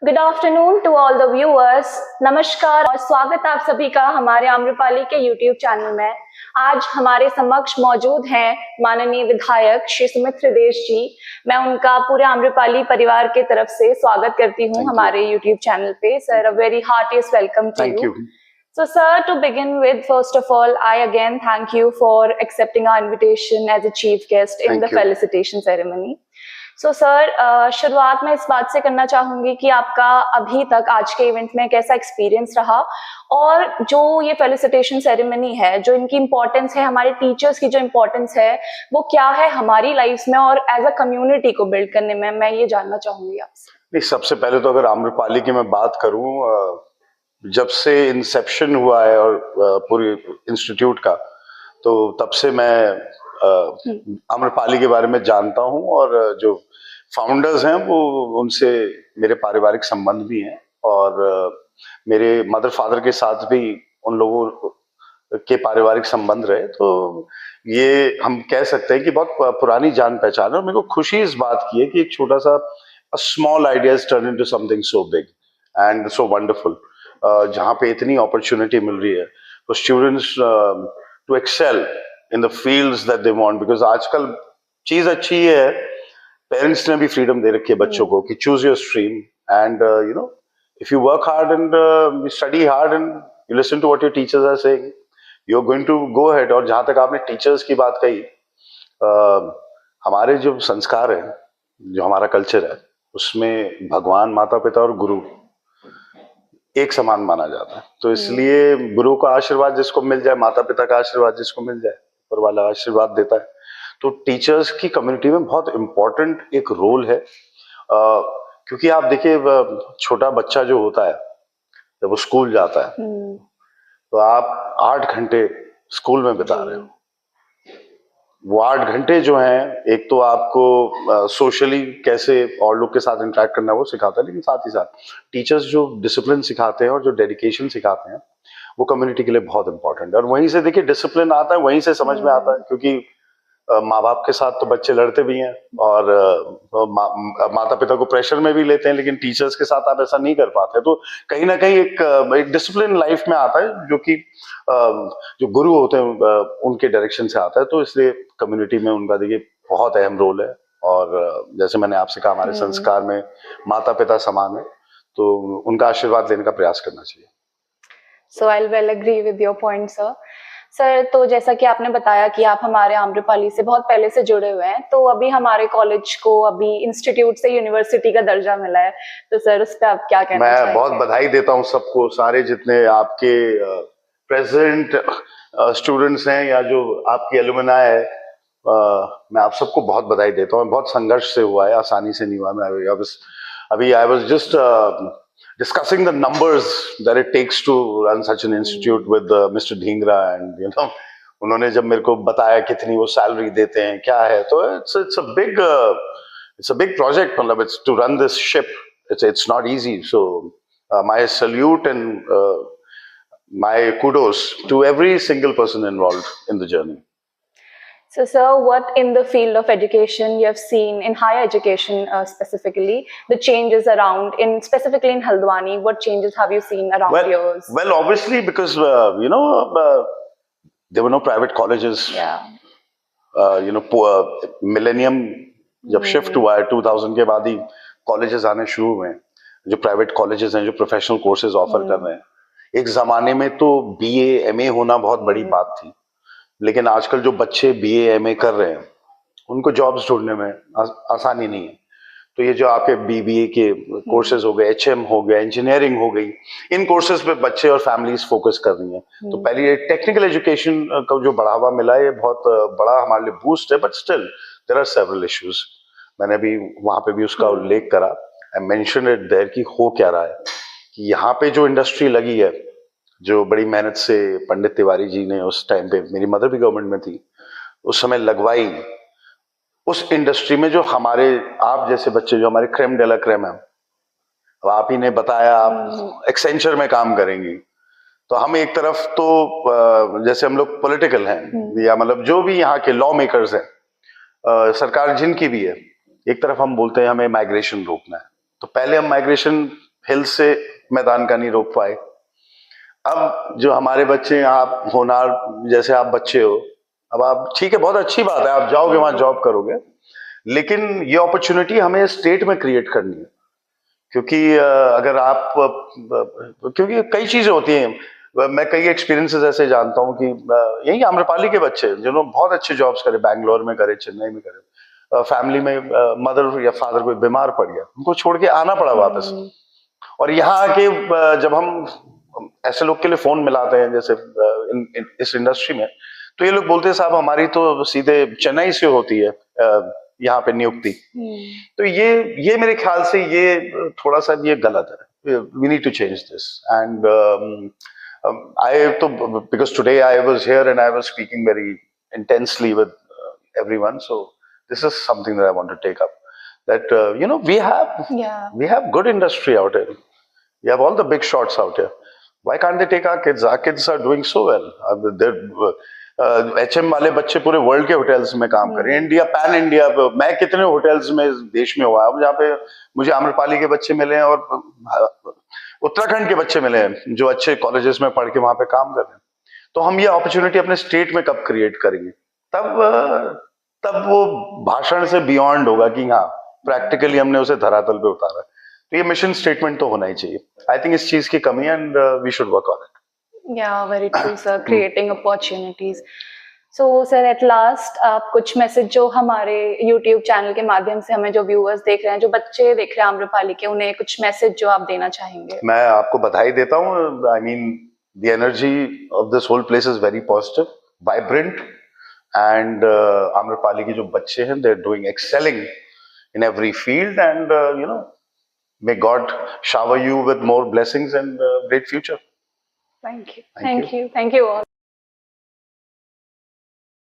Good afternoon to all the viewers. नमस्कार और स्वागत आप सभी का हमारे आम्रपाली के यूट्यूब चैनल में। आज हमारे समक्ष मौजूद हैं माननीय विधायक श्री सुमित हृदेश जी। मैं उनका पूरे आम्रपाली परिवार के तरफ से स्वागत करती हूँ हमारे यूट्यूब चैनल पे। Sir, a very heartiest welcome to you. So sir, to begin with, first of all, I again thank you for accepting our invitation as a chief guest in the felicitation ceremony. So sir, शुरुआत मैं इस बात से करना चाहूंगी कि आपका अभी तक आज के इवेंट में कैसा एक्सपीरियंस रहा, और जो ये फेलिसिटेशन सेरेमनी है, जो इनकी इम्पोर्टेंस है, हमारे टीचर्स की जो इम्पोर्टेंस है, वो क्या है हमारी लाइफ में और एज अ कम्युनिटी को बिल्ड करने में, मैं ये जानना चाहूंगी आपसे। नहीं, सबसे पहले तो अगर आम्रपाली की मैं बात करूं, जब से इंसेप्शन हुआ है और पूरी इंस्टीट्यूट का, तो तब से मैं आम्रपाली के बारे में जानता हूं, और जो फाउंडर्स हैं वो उनसे मेरे पारिवारिक संबंध भी हैं, और मेरे मदर फादर के साथ भी उन लोगों के पारिवारिक संबंध रहे। तो ये हम कह सकते हैं कि बहुत पुरानी जान पहचान है। और मेरे को खुशी इस बात की है कि एक छोटा सा small ideas turn into something so big and so wonderful, जहाँ पे इतनी अपॉर्चुनिटी मिल रही है for students to excel in the fields that they want. Because आजकल चीज अच्छी है, पेरेंट्स ने भी फ्रीडम दे रखी है बच्चों को कि choose your stream, and you know, if you work hard and you study hard and you listen to what your teachers are saying, you are going to go ahead. और जहां तक आपने टीचर्स की बात कही, हमारे जो संस्कार है, जो हमारा कल्चर है, उसमें भगवान, माता पिता और गुरु एक समान माना जाता है। तो इसलिए गुरु का आशीर्वाद जिसको मिल जाए, माता पिता का आशीर्वाद जिसको मिल जाए, ऊपर वाला आशीर्वाद देता है। तो टीचर्स की कम्युनिटी में बहुत इंपॉर्टेंट एक रोल है, क्योंकि आप देखिए, छोटा बच्चा जो होता है जब वो स्कूल जाता है, तो आप 8 घंटे स्कूल में बिता रहे हो। वो 8 घंटे जो हैं, एक तो आपको सोशली कैसे और लोग के साथ इंटरेक्ट करना वो सिखाता है, लेकिन साथ ही साथ टीचर्स जो डिसिप्लिन सिखाते हैं और जो डेडिकेशन सिखाते हैं, वो कम्युनिटी के लिए बहुत इंपॉर्टेंट है। और वहीं से देखिए डिसिप्लिन आता है, वहीं से समझ में आता है, क्योंकि माँ बाप के साथ तो बच्चे लड़ते भी हैं और माता पिता को प्रेशर में भी लेते हैं, लेकिन टीचर्स के साथ आप ऐसा नहीं कर पाते। तो कहीं ना कहीं एक डिसिप्लिन लाइफ में आता है, जो कि जो गुरु होते हैं उनके डायरेक्शन से आता है। तो इसलिए कम्युनिटी में उनका देखिए बहुत अहम रोल है। और जैसे मैंने आपसे कहा, हमारे संस्कार में माता पिता समान है, तो उनका आशीर्वाद लेने का प्रयास करना चाहिए। So I'll well agree with your point, sir. Sir, तो जैसा कि आपने बताया कि आप हमारे आम्रपाली से बहुत पहले से जुड़े हुए हैं, तो अभी हमारे कॉलेज को अभी इंस्टीट्यूट से यूनिवर्सिटी का दर्जा मिला है, तो सर उस पर आप क्या कहना चाहेंगे? मैं बहुत बधाई देता हूँ सबको, सारे जितने आपके प्रेजेंट स्टूडेंट्स हैं या जो आपकी एलुमनाई है, मैं आप सबको बहुत बधाई देता हूँ। बहुत संघर्ष से हुआ है, आसानी से नहीं हुआ। मैं I was just discussing the numbers that it takes to run such an institute with Mr. Dhingra, and you know, उन्होंने जब मेरे को बताया कितनी वो सैलरी देते हैं, क्या है, तो it's a big project, मतलब it's to run this ship, it's not easy. So my salute and my kudos to every single person involved in the journey. So sir, what in the field of education you have seen in higher education, specifically the changes around, in specifically in Haldwani, what changes have you seen around yours? Well, obviously, because you know, there were no private colleges. Yeah. You know, millennium जब shift हुआ है 2000 के बाद ही colleges आने शुरू हुए हैं, जो प्राइवेट कॉलेजेस हैं, जो प्रोफेशनल कोर्सेज ऑफर कर रहे हैं। एक जमाने में तो बीए एमए होना बहुत बड़ी बात थी, लेकिन आजकल जो बच्चे बीए एमए कर रहे हैं, उनको जॉब्स ढूंढने में आसानी नहीं है। तो ये जो आपके बीबीए के कोर्सेज हो गए, एचएम हो गया, इंजीनियरिंग हो गई, इन कोर्सेज पे बच्चे और फैमिलीज फोकस कर रही हैं। तो पहले ये टेक्निकल एजुकेशन का जो बढ़ावा मिला है, ये बहुत बड़ा हमारे लिए बूस्ट है। But still there are several issues. मैंने भी वहां पे भी उसका उल्लेख करा, आई मेंशन इट देयर, कि हो क्या रहा है कि यहाँ पे जो इंडस्ट्री लगी है, जो बड़ी मेहनत से पंडित तिवारी जी ने उस टाइम पे, मेरी मदर भी गवर्नमेंट में थी उस समय, लगवाई, उस इंडस्ट्री में जो हमारे आप जैसे बच्चे, जो हमारे क्रेम डेला क्रेम है, अब आप ही ने बताया आप एक्सेंचर में काम करेंगी, तो हम एक तरफ तो जैसे हम लोग पॉलिटिकल हैं, या मतलब जो भी यहाँ के लॉ मेकर्स हैं, सरकार जिनकी भी है, एक तरफ हम बोलते हैं हमें माइग्रेशन रोकना है। तो पहले हम माइग्रेशन हिल से मैदान का नहीं रोक पाए। अब जो हमारे बच्चे, आप होनार जैसे आप बच्चे हो, अब आप ठीक है, बहुत अच्छी बात है, आप जाओगे वहां जॉब करोगे, लेकिन ये अपॉर्चुनिटी हमें स्टेट में क्रिएट करनी है। क्योंकि अगर आप क्योंकि कई चीजें होती हैं, मैं कई एक्सपीरियंसेस ऐसे जानता हूं कि यही आम्रपाली के बच्चे जिन्होंने बहुत अच्छे जॉब्स करे, बैंगलोर में करे, चेन्नई में करे, फैमिली में मदर या फादर कोई बीमार पड़ गया, उनको छोड़ के आना पड़ा वापस। और यहाँ आके जब हम ऐसे लोग के लिए फोन मिलाते हैं, जैसे इस इंडस्ट्री में, तो ये लोग बोलते हैं साहब हमारी तो सीधे चेन्नई से होती है यहाँ पे नियुक्ति। तो ये मेरे ख्याल से ये थोड़ा सा ये गलत है। We need to change this. And I तो because today I was here and I was speaking very intensely with everyone, so this is something that I want to take up, that you know, we have good industry out here, we have all the big shots out here. Why can't they take our kids? Our kids are doing so well. HM वाले बच्चे पूरे world के hotels में काम कर रहे हैं, India, pan India. मैं कितने होटल्स में देश में हुआ हूं जहाँ पे मुझे आम्रपाली के बच्चे मिले हैं और उत्तराखंड के बच्चे मिले हैं जो अच्छे कॉलेजेस में पढ़ के वहां पे काम कर रहे हैं। तो हम ये अपॉर्चुनिटी अपने स्टेट में कब क्रिएट करेंगे? तब वो भाषण से बियॉन्ड होगा कि हाँ, प्रैक्टिकली हमने उसे धरातल पे उतारा। तो ये मिशन स्टेटमेंट तो होना ही चाहिए। आई थिंक इस चीज की कमी है and we should work on it. Yeah, very true, sir. Creating opportunities. So, sir, at last, आप कुछ मैसेज जो हमारे YouTube चैनल के माध्यम से हमें जो व्यूअर्स देख रहे हैं, जो बच्चे देख रहे हैं आम्रपाली के, उन्हें कुछ मैसेज जो आप देना चाहेंगे? मैं आपको बधाई देता हूँ। I mean the energy of this whole place is very positive, vibrant, and Amrapali के जो बच्चे हैं, they are doing excelling in every field, and you know, may God shower you with more blessings and great future. Thank you. Thank you all.